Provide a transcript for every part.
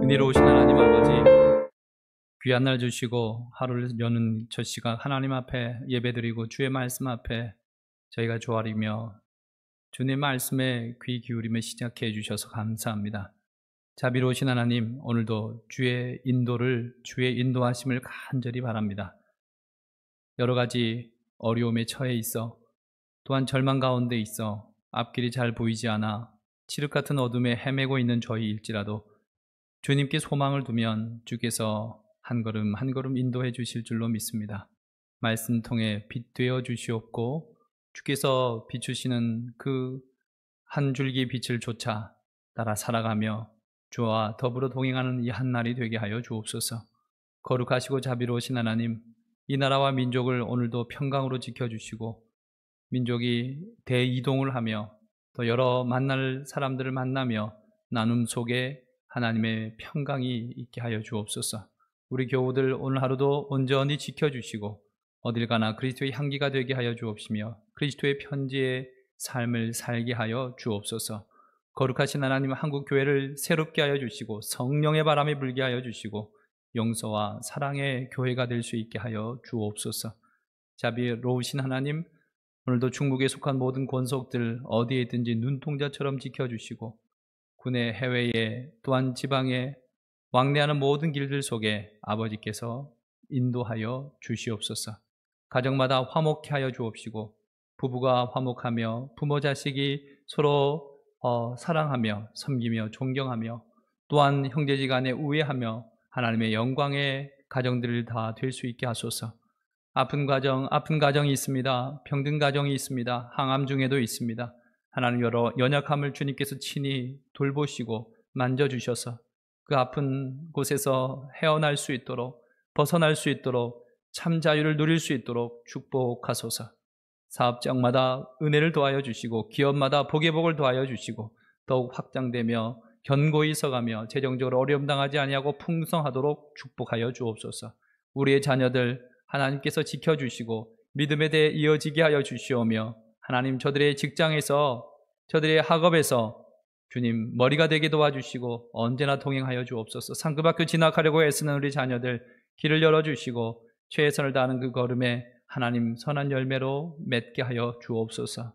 은혜로우신 하나님 아버지, 귀한 날 주시고 하루를 여는 저 시간 하나님 앞에 예배드리고 주의 말씀 앞에 저희가 조아리며 주님 말씀에 귀 기울이며 시작해 주셔서 감사합니다. 자비로우신 하나님, 오늘도 주의 인도하심을 간절히 바랍니다. 여러 가지 어려움에 처해 있어, 또한 절망 가운데 있어 앞길이 잘 보이지 않아 칠흑 같은 어둠에 헤매고 있는 저희일지라도 주님께 소망을 두면 주께서 한 걸음 한 걸음 인도해 주실 줄로 믿습니다. 말씀 통해 빛 되어 주시옵고 주께서 비추시는 그 한 줄기 빛을 쫓아 따라 살아가며 주와 더불어 동행하는 이 한날이 되게 하여 주옵소서. 거룩하시고 자비로우신 하나님, 이 나라와 민족을 오늘도 평강으로 지켜주시고 민족이 대이동을 하며 또 여러 만날 사람들을 만나며 나눔 속에 하나님의 평강이 있게 하여 주옵소서. 우리 교우들 오늘 하루도 온전히 지켜주시고 어딜 가나 그리스도의 향기가 되게 하여 주옵시며 그리스도의 편지의 삶을 살게 하여 주옵소서. 거룩하신 하나님, 한국 교회를 새롭게 하여 주시고 성령의 바람이 불게 하여 주시고 용서와 사랑의 교회가 될 수 있게 하여 주옵소서. 자비로우신 하나님, 오늘도 중국에 속한 모든 권속들 어디에 있든지 눈동자처럼 지켜주시고 국내 해외에 또한 지방에 왕래하는 모든 길들 속에 아버지께서 인도하여 주시옵소서. 가정마다 화목케 하여 주옵시고 부부가 화목하며 부모 자식이 서로 사랑하며 섬기며 존경하며 또한 형제지간에 우애하며 하나님의 영광의 가정들을 다 될 수 있게 하소서. 아픈 가정이 있습니다. 병든 가정이 있습니다. 항암 중에도 있습니다. 하나님 여러 연약함을 주님께서 친히 돌보시고 만져주셔서 그 아픈 곳에서 헤어날 수 있도록 벗어날 수 있도록 참 자유를 누릴 수 있도록 축복하소서. 사업장마다 은혜를 더하여 주시고 기업마다 복의 복을 더하여 주시고 더욱 확장되며 견고히 서가며 재정적으로 어려움 당하지 아니하고 풍성하도록 축복하여 주옵소서. 우리의 자녀들 하나님께서 지켜주시고 믿음에 대해 이어지게 하여 주시오며 하나님 저들의 직장에서 저들의 학업에서 주님 머리가 되게 도와주시고 언제나 동행하여 주옵소서. 상급학교 진학하려고 애쓰는 우리 자녀들 길을 열어주시고 최선을 다하는 그 걸음에 하나님 선한 열매로 맺게 하여 주옵소서.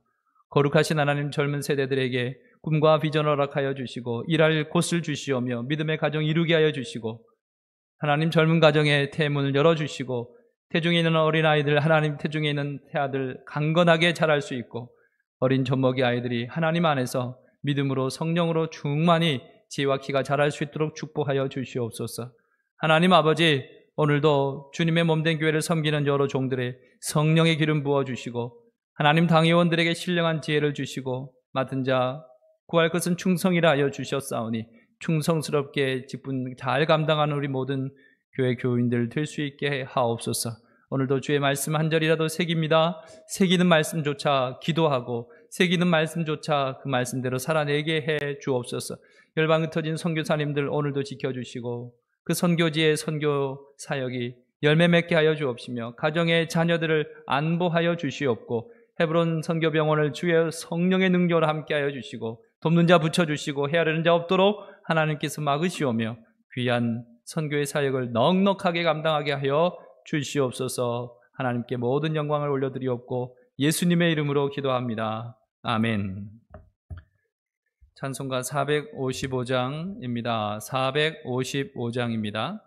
거룩하신 하나님 젊은 세대들에게 꿈과 비전을 허락하여 주시고 일할 곳을 주시오며 믿음의 가정 이루게 하여 주시고 하나님 젊은 가정의 태문을 열어주시고 태중에 있는 어린아이들 하나님 태중에 있는 태아들 강건하게 자랄 수 있고 어린 젖먹이 아이들이 하나님 안에서 믿음으로 성령으로 충만히 지혜와 키가 자랄 수 있도록 축복하여 주시옵소서. 하나님 아버지 오늘도 주님의 몸된 교회를 섬기는 여러 종들의 성령의 기름 부어주시고 하나님 당회원들에게 신령한 지혜를 주시고 맡은 자 구할 것은 충성이라 하여 주셨사오니 충성스럽게 직분 잘 감당하는 우리 모든 교회 교인들 될 수 있게 하옵소서. 오늘도 주의 말씀 한 절이라도 새깁니다. 새기는 말씀조차 기도하고 새기는 말씀조차 그 말씀대로 살아내게 해 주옵소서. 열방 흩어진 선교사님들 오늘도 지켜주시고 그 선교지의 선교 사역이 열매 맺게 하여 주옵시며 가정의 자녀들을 안보하여 주시옵고 헤브론 선교병원을 주의 성령의 능력으로 함께 하여 주시고 돕는 자 붙여주시고 헤아리는 자 없도록 하나님께서 막으시오며 귀한 선교의 사역을 넉넉하게 감당하게 하여 주시옵소서. 하나님께 모든 영광을 올려드리옵고 예수님의 이름으로 기도합니다. 아멘. 찬송가 455장입니다. 455장입니다.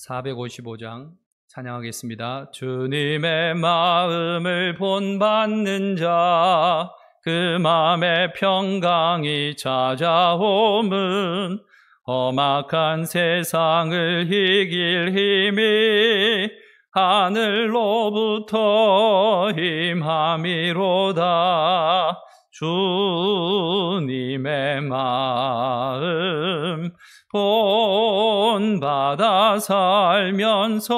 (455장) 찬양하겠습니다. 주님의 마음을 본받는 자 그 마음에 평강이 찾아옴은 험악한 세상을 이길 힘이 하늘로부터 임함이로다. 주님의 마음 본받아 살면서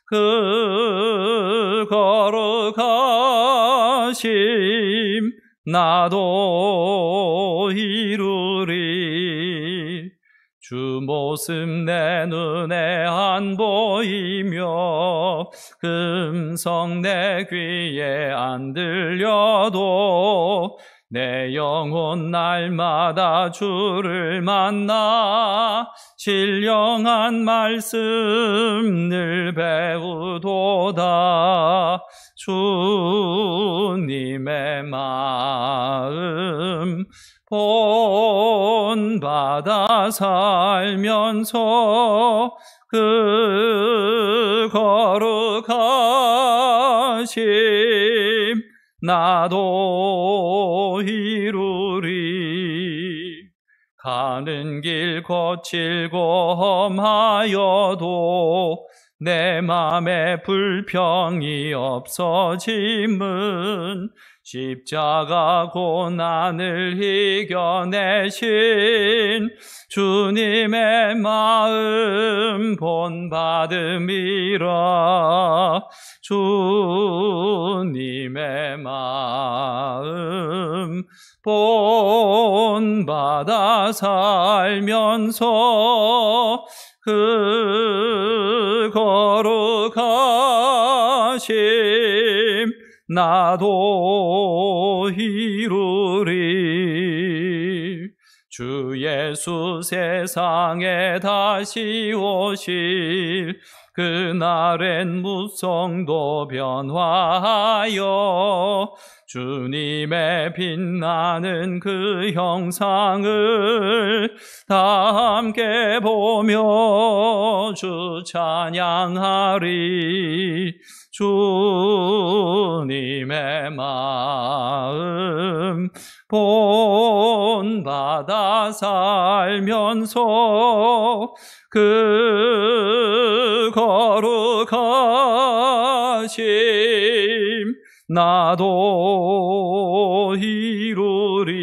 그 거룩하심 나도 이루리. 주 모습 내 눈에 안 보이며 음성 내 귀에 안 들려도 내 영혼 날마다 주를 만나 신령한 말씀 늘 배우도다. 주님의 마음 본받아 살면서 그 거룩하심 나도 이루리. 가는 길 거칠고 험하여도 내 맘에 불평이 없어짐은 십자가 고난을 이겨내신 주님의 마음 본받음이라. 주님의 마음 본받아 살면서 그 거룩하심 나도 이루리. 주 예수 세상에 다시 오실 그날엔 무성도 변화하여 주님의 빛나는 그 형상을 다 함께 보며 주 찬양하리. 주님의 마음 본받아 살면서 그 거룩하심 나도 이루리.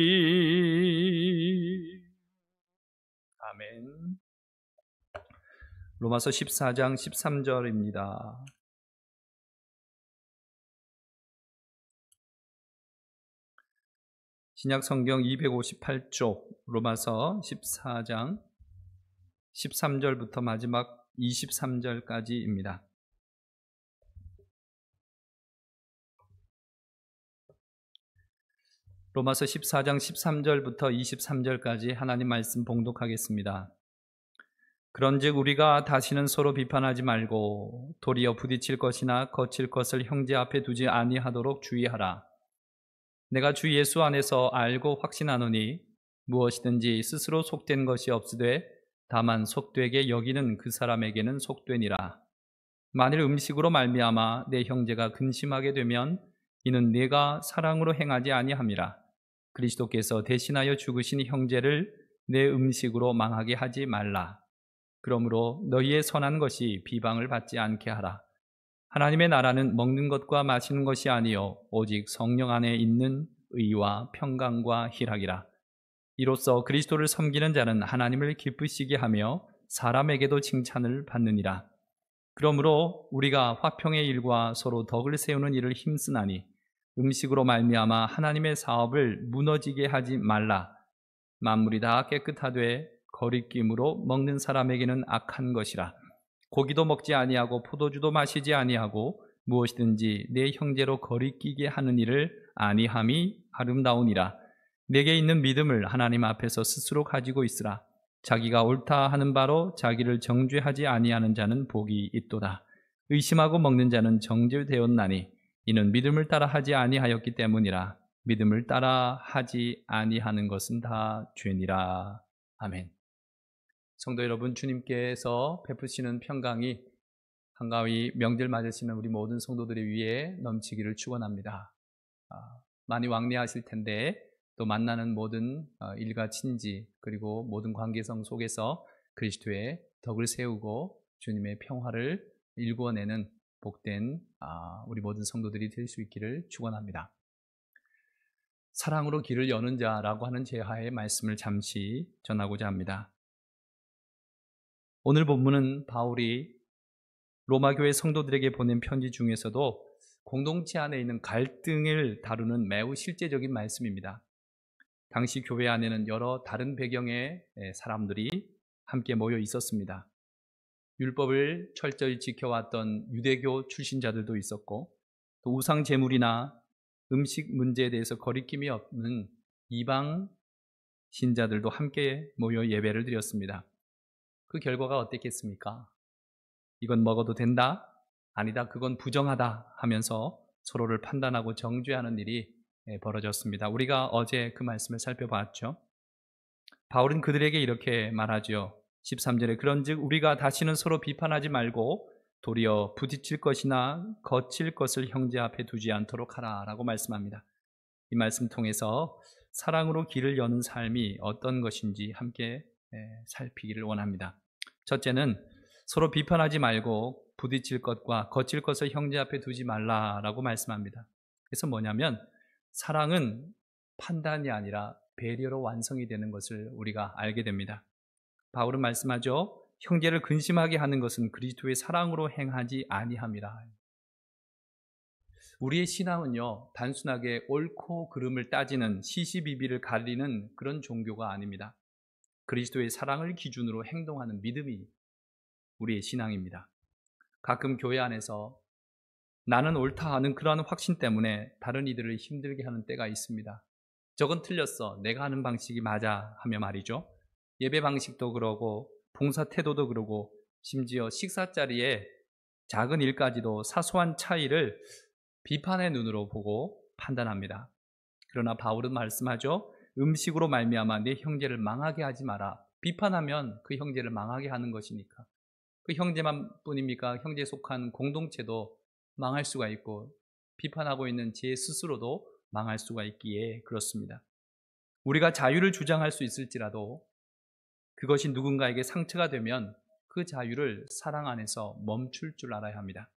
아멘. 로마서 14장 13절입니다. 신약성경 258쪽 로마서 14장 13절부터 마지막 23절까지입니다. 로마서 14장 13절부터 23절까지 하나님 말씀 봉독하겠습니다. 그런즉 우리가 다시는 서로 비판하지 말고 도리어 부딪힐 것이나 거칠 것을 형제 앞에 두지 아니하도록 주의하라. 내가 주 예수 안에서 알고 확신하노니 무엇이든지 스스로 속된 것이 없으되 다만 속되게 여기는 그 사람에게는 속되니라. 만일 음식으로 말미암아 내 형제가 근심하게 되면 이는 내가 사랑으로 행하지 아니함이라. 그리스도께서 대신하여 죽으신 형제를 내 음식으로 망하게 하지 말라. 그러므로 너희의 선한 것이 비방을 받지 않게 하라. 하나님의 나라는 먹는 것과 마시는 것이 아니요 오직 성령 안에 있는 의와 평강과 희락이라. 이로써 그리스도를 섬기는 자는 하나님을 기쁘시게 하며 사람에게도 칭찬을 받느니라. 그러므로 우리가 화평의 일과 서로 덕을 세우는 일을 힘쓰나니 음식으로 말미암아 하나님의 사업을 무너지게 하지 말라. 만물이 다 깨끗하되 거리낌으로 먹는 사람에게는 악한 것이라. 고기도 먹지 아니하고 포도주도 마시지 아니하고 무엇이든지 내 형제로 거리끼게 하는 일을 아니함이 아름다우니라. 내게 있는 믿음을 하나님 앞에서 스스로 가지고 있으라. 자기가 옳다 하는 바로 자기를 정죄하지 아니하는 자는 복이 있도다. 의심하고 먹는 자는 정죄되었나니 이는 믿음을 따라 하지 아니하였기 때문이라. 믿음을 따라 하지 아니하는 것은 다 죄니라. 아멘. 성도 여러분, 주님께서 베푸시는 평강이 한가위 명절 맞으시는 우리 모든 성도들의 위에 넘치기를 축원합니다. 많이 왕래하실 텐데 또 만나는 모든 일가 친지 그리고 모든 관계성 속에서 그리스도의 덕을 세우고 주님의 평화를 일구어내는 복된 우리 모든 성도들이 될 수 있기를 축원합니다. 사랑으로 길을 여는 자라고 하는 제하의 말씀을 잠시 전하고자 합니다. 오늘 본문은 바울이 로마 교회 성도들에게 보낸 편지 중에서도 공동체 안에 있는 갈등을 다루는 매우 실제적인 말씀입니다. 당시 교회 안에는 여러 다른 배경의 사람들이 함께 모여 있었습니다. 율법을 철저히 지켜왔던 유대교 출신자들도 있었고 또 우상 제물이나 음식 문제에 대해서 거리낌이 없는 이방 신자들도 함께 모여 예배를 드렸습니다. 그 결과가 어땠겠습니까? 이건 먹어도 된다? 아니다, 그건 부정하다 하면서 서로를 판단하고 정죄하는 일이 벌어졌습니다. 우리가 어제 그 말씀을 살펴봤죠. 바울은 그들에게 이렇게 말하죠. 13절에 그런즉 우리가 다시는 서로 비판하지 말고 도리어 부딪힐 것이나 거칠 것을 형제 앞에 두지 않도록 하라 라고 말씀합니다. 이 말씀 통해서 사랑으로 길을 여는 삶이 어떤 것인지 함께 살피기를 원합니다. 첫째는 서로 비판하지 말고 부딪힐 것과 거칠 것을 형제 앞에 두지 말라라고 말씀합니다. 그래서 뭐냐면 사랑은 판단이 아니라 배려로 완성이 되는 것을 우리가 알게 됩니다. 바울은 말씀하죠. 형제를 근심하게 하는 것은 그리스도의 사랑으로 행하지 아니함이라. 우리의 신앙은요, 단순하게 옳고 그름을 따지는 시시비비를 가리는 그런 종교가 아닙니다. 그리스도의 사랑을 기준으로 행동하는 믿음이 우리의 신앙입니다. 가끔 교회 안에서 나는 옳다 하는 그러한 확신 때문에 다른 이들을 힘들게 하는 때가 있습니다. 저건 틀렸어. 내가 하는 방식이 맞아 하며 말이죠. 예배 방식도 그러고 봉사 태도도 그러고 심지어 식사 자리에 작은 일까지도 사소한 차이를 비판의 눈으로 보고 판단합니다. 그러나 바울은 말씀하죠. 음식으로 말미암아 내 형제를 망하게 하지 마라. 비판하면 그 형제를 망하게 하는 것이니까. 그 형제만 뿐입니까? 형제에 속한 공동체도 망할 수가 있고 비판하고 있는 제 스스로도 망할 수가 있기에 그렇습니다. 우리가 자유를 주장할 수 있을지라도 그것이 누군가에게 상처가 되면 그 자유를 사랑 안에서 멈출 줄 알아야 합니다.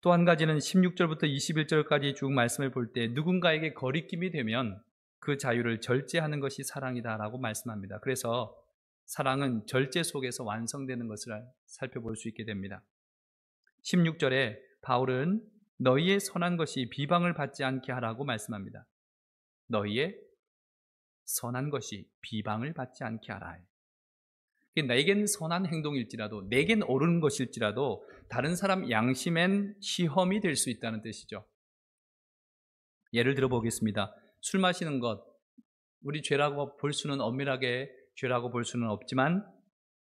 또 한 가지는 16절부터 21절까지 쭉 말씀을 볼 때 누군가에게 거리낌이 되면 그 자유를 절제하는 것이 사랑이다라고 말씀합니다. 그래서 사랑은 절제 속에서 완성되는 것을 살펴볼 수 있게 됩니다. 16절에 바울은 너희의 선한 것이 비방을 받지 않게 하라고 말씀합니다. 너희의 선한 것이 비방을 받지 않게 하라. 내겐 선한 행동일지라도 내겐 옳은 것일지라도 다른 사람 양심엔 시험이 될 수 있다는 뜻이죠. 예를 들어 보겠습니다. 술 마시는 것, 우리 죄라고 볼 수는 엄밀하게 죄라고 볼 수는 없지만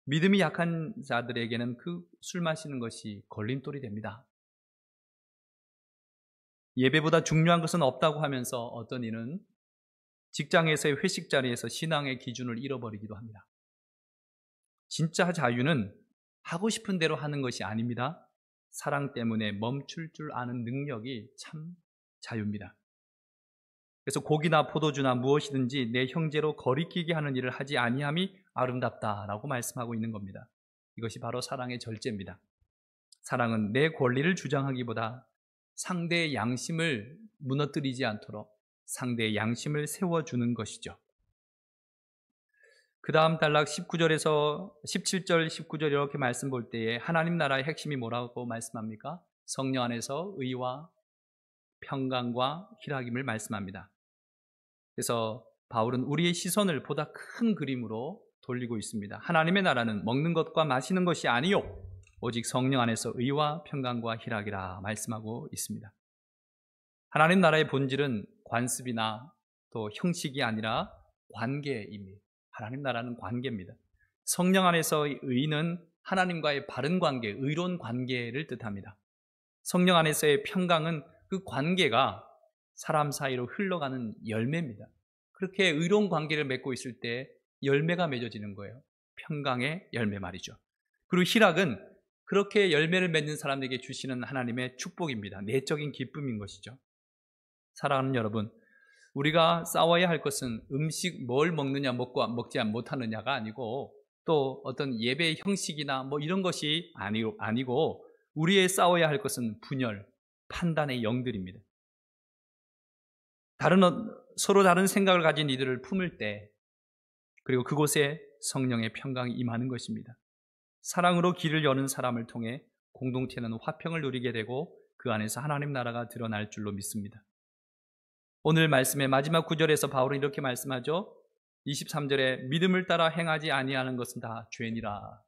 믿음이 약한 자들에게는 그 술 마시는 것이 걸림돌이 됩니다. 예배보다 중요한 것은 없다고 하면서 어떤 이는 직장에서의 회식 자리에서 신앙의 기준을 잃어버리기도 합니다. 진짜 자유는 하고 싶은 대로 하는 것이 아닙니다. 사랑 때문에 멈출 줄 아는 능력이 참 자유입니다. 그래서 고기나 포도주나 무엇이든지 내 형제로 거리끼게 하는 일을 하지 아니함이 아름답다라고 말씀하고 있는 겁니다. 이것이 바로 사랑의 절제입니다. 사랑은 내 권리를 주장하기보다 상대의 양심을 무너뜨리지 않도록 상대의 양심을 세워주는 것이죠. 그 다음 단락 19절에서 17절, 19절 이렇게 말씀 볼 때에 하나님 나라의 핵심이 뭐라고 말씀합니까? 성령 안에서 의와 평강과 희락임을 말씀합니다. 그래서 바울은 우리의 시선을 보다 큰 그림으로 돌리고 있습니다. 하나님의 나라는 먹는 것과 마시는 것이 아니요 오직 성령 안에서 의와 평강과 희락이라 말씀하고 있습니다. 하나님 나라의 본질은 관습이나 또 형식이 아니라 관계입니다. 하나님 나라는 관계입니다. 성령 안에서의 의는 하나님과의 바른 관계, 의로운 관계를 뜻합니다. 성령 안에서의 평강은 그 관계가 사람 사이로 흘러가는 열매입니다. 그렇게 의로운 관계를 맺고 있을 때 열매가 맺어지는 거예요. 평강의 열매 말이죠. 그리고 희락은 그렇게 열매를 맺는 사람에게 주시는 하나님의 축복입니다. 내적인 기쁨인 것이죠. 사랑하는 여러분, 우리가 싸워야 할 것은 음식 뭘 먹느냐 먹지 못하느냐가 아니고 또 어떤 예배의 형식이나 뭐 이런 것이 아니고 우리의 싸워야 할 것은 분열, 판단의 영들입니다. 서로 다른 생각을 가진 이들을 품을 때 그리고 그곳에 성령의 평강이 임하는 것입니다. 사랑으로 길을 여는 사람을 통해 공동체는 화평을 누리게 되고 그 안에서 하나님 나라가 드러날 줄로 믿습니다. 오늘 말씀의 마지막 구절에서 바울은 이렇게 말씀하죠. 23절에 믿음을 따라 행하지 아니하는 것은 다 죄니라.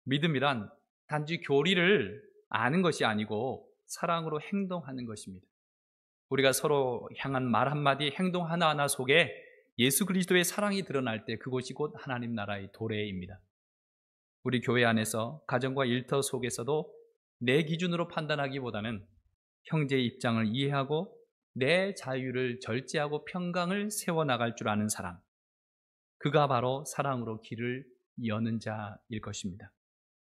믿음이란 단지 교리를 아는 것이 아니고 사랑으로 행동하는 것입니다. 우리가 서로 향한 말 한마디, 행동 하나하나 속에 예수 그리스도의 사랑이 드러날 때 그곳이 곧 하나님 나라의 도래입니다. 우리 교회 안에서 가정과 일터 속에서도 내 기준으로 판단하기보다는 형제의 입장을 이해하고 내 자유를 절제하고 평강을 세워나갈 줄 아는 사람, 그가 바로 사랑으로 길을 여는 자일 것입니다.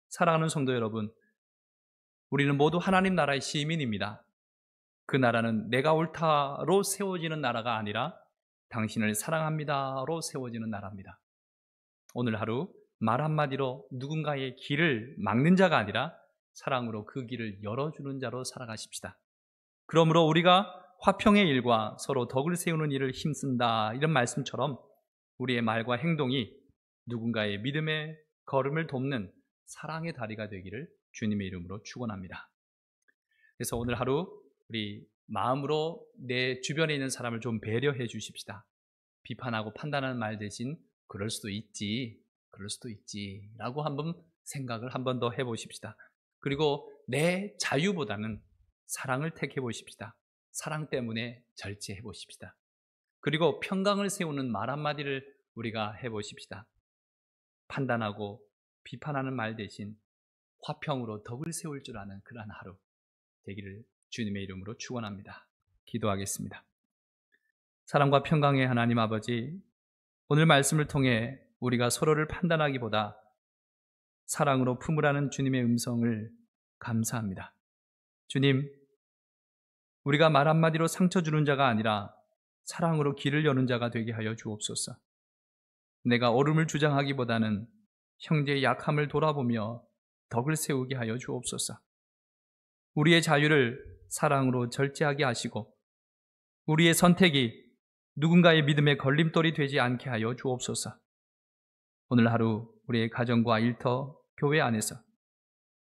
사랑하는 성도 여러분, 우리는 모두 하나님 나라의 시민입니다. 그 나라는 내가 옳다로 세워지는 나라가 아니라 당신을 사랑합니다로 세워지는 나라입니다. 오늘 하루 말 한마디로 누군가의 길을 막는 자가 아니라 사랑으로 그 길을 열어주는 자로 살아가십시다. 그러므로 우리가 화평의 일과 서로 덕을 세우는 일을 힘쓴다 이런 말씀처럼 우리의 말과 행동이 누군가의 믿음의 걸음을 돕는 사랑의 다리가 되기를 주님의 이름으로 축원합니다. 그래서 오늘 하루 우리 마음으로 내 주변에 있는 사람을 좀 배려해 주십시다. 비판하고 판단하는 말 대신 그럴 수도 있지 라고 한번 생각을 한 번 더 해보십시다. 그리고 내 자유보다는 사랑을 택해 보십시다. 사랑 때문에 절제해 보십시다. 그리고 평강을 세우는 말 한마디를 우리가 해 보십시다. 판단하고 비판하는 말 대신 화평으로 덕을 세울 줄 아는 그러한 하루 되기를 주님의 이름으로 축원합니다. 기도하겠습니다. 사랑과 평강의 하나님 아버지, 오늘 말씀을 통해 우리가 서로를 판단하기보다 사랑으로 품으라는 주님의 음성을 감사합니다. 주님, 우리가 말 한마디로 상처 주는 자가 아니라 사랑으로 길을 여는 자가 되게 하여 주옵소서. 내가 옳음을 주장하기보다는 형제의 약함을 돌아보며 덕을 세우게 하여 주옵소서. 우리의 자유를 사랑으로 절제하게 하시고 우리의 선택이 누군가의 믿음의 걸림돌이 되지 않게 하여 주옵소서. 오늘 하루 우리의 가정과 일터, 교회 안에서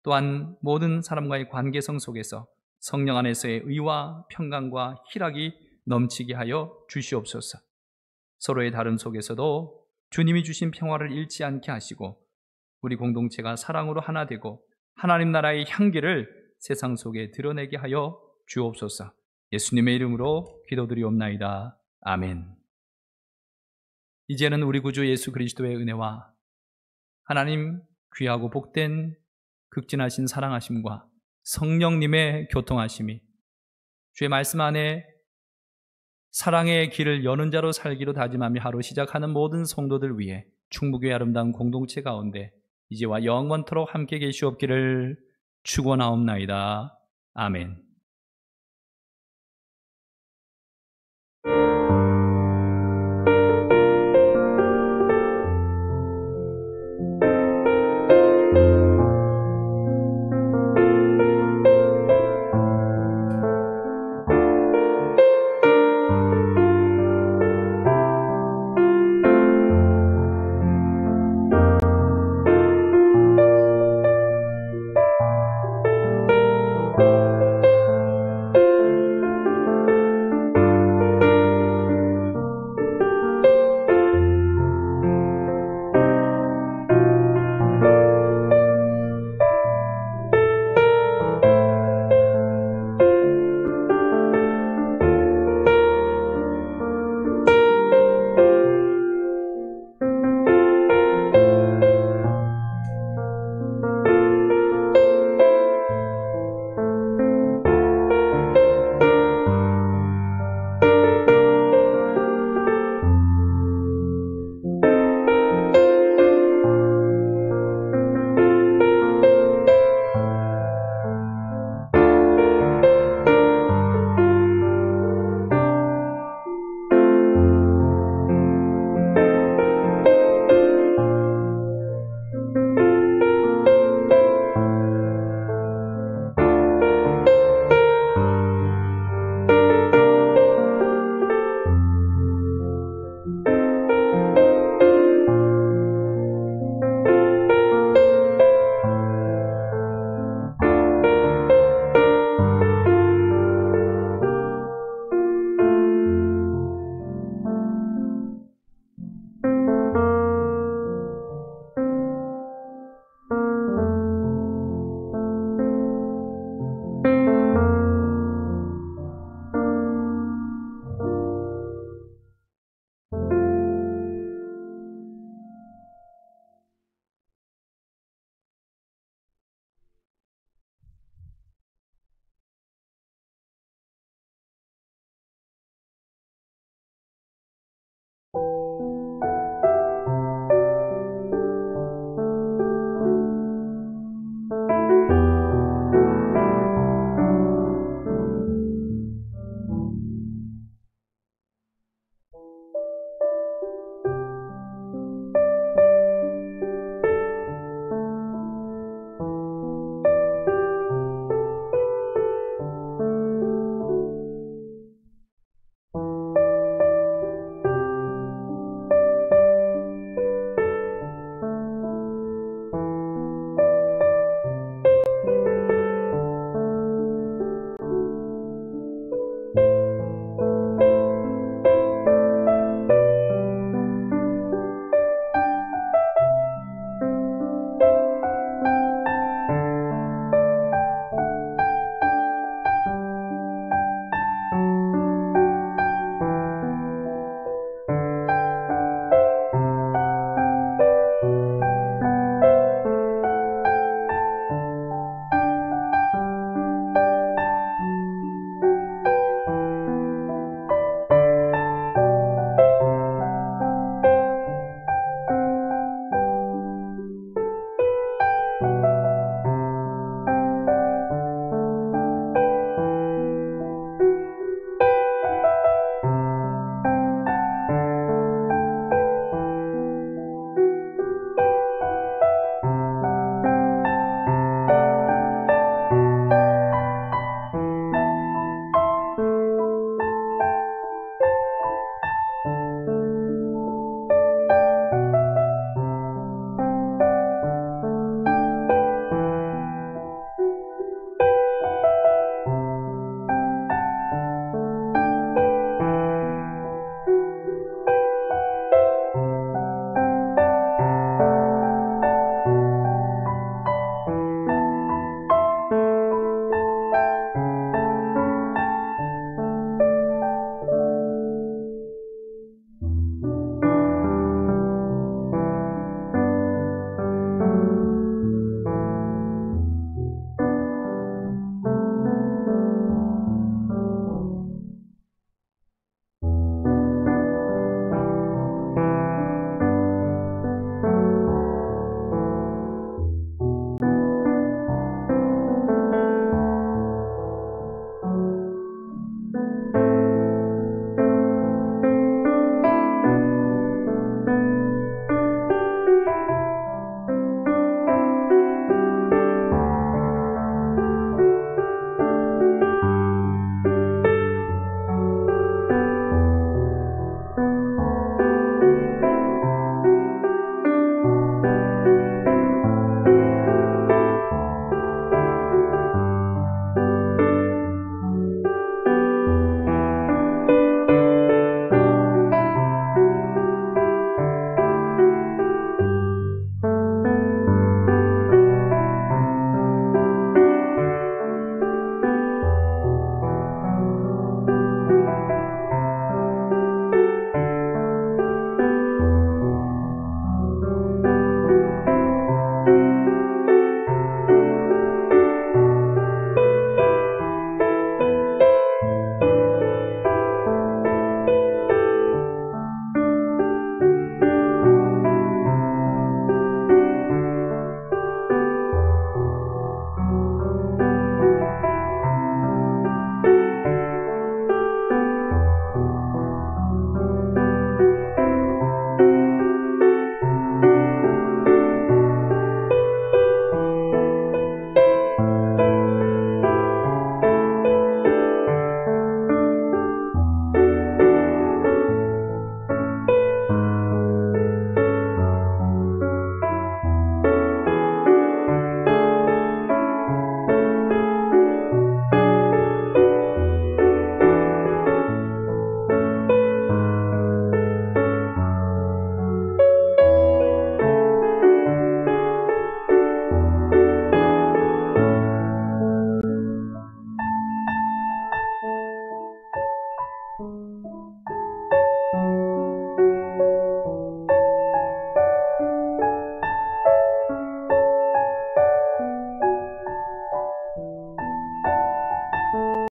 또한 모든 사람과의 관계성 속에서 성령 안에서의 의와 평강과 희락이 넘치게 하여 주시옵소서. 서로의 다름 속에서도 주님이 주신 평화를 잃지 않게 하시고 우리 공동체가 사랑으로 하나 되고 하나님 나라의 향기를 세상 속에 드러내게 하여 주옵소서. 예수님의 이름으로 기도드리옵나이다. 아멘. 이제는 우리 구주 예수 그리스도의 은혜와 하나님 귀하고 복된 극진하신 사랑하심과 성령님의 교통하심이 주의 말씀 안에 사랑의 길을 여는 자로 살기로 다짐하며 하루 시작하는 모든 성도들 위해 충무교회 아름다운 공동체 가운데 이제와 영원토록 함께 계시옵기를 축원하옵나이다. 아멘.